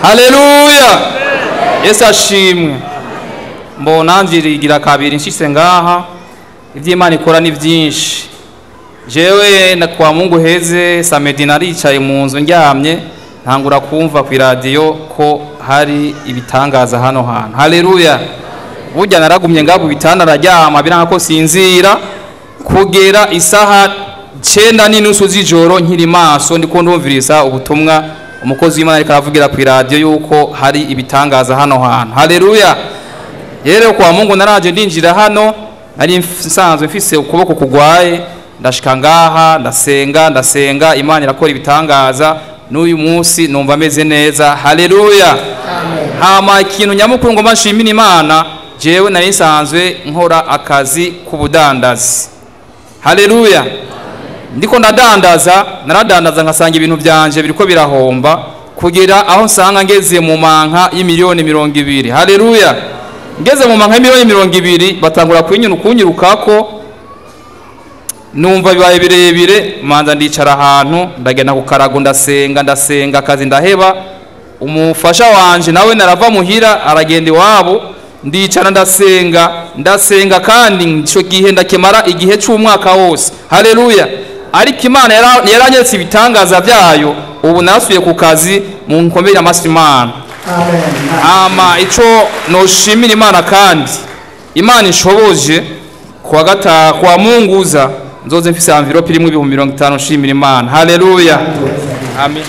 Haleluya. Yesu ashimwe. Mbona njirigira kabiri nshitse ngaha ivy'Imana ikora ni vyinshi. Jewe na kwa Mungu heze samedi naricaye mu nzu ndyamye ntangura kumva ku radio ko hari ibitangaza hano hantu. Haleluya. Burya naragumye ngabo bitana raryama biranga ko sinzira kugera isaha 9:30 z'ijoro nkiri maso ndiko ndumvirisa ubutumwa umukozi w'Imana ariko aravugira ku radio yuko hari ibitangaza hano hantu. Haleluya. Rero kwa Mungu naraje ndinjira hano nari nsanzwe mfise ukuboko kugwaye ndashika ngaha ndasenga Imana irakora ibitangaza n'uyu munsi numva ameze neza. Haleluya. Amen. Hama ikintu nyamukuru ngo mashimira Imana jewe nari nsanzwe nkora akazi kubudandazi. Haleluya. Ndiko naradandaza nkasanga ibintu byanje biriko birahomba kugira aho nsanga ngeze mu manka y'imiliyoni 200. Haleluya. Ngeze mu manka y'imiliyoni 200 batangura kunyirukako numva bibaye birebire manza ndicara ahantu ndagenda ku karago ndasenga akazi ndaheba. Umufasha wanje nawe narava muhira aragenda iwabo ndicara ndasenga kandi ico gihe ndakemara igihe cy'umwaka wose. Haleluya. Ariko Imana yaranyetse ibitangaza byayo ubu nasubiye ku kazi mu nkomere y'Imana. Amen. Ama ico noshimira Imana kandi Imana ishoboje kwa Munguza nzoze mfise envelope irimwe 50 nshimira Imana. Haleluya. Amen.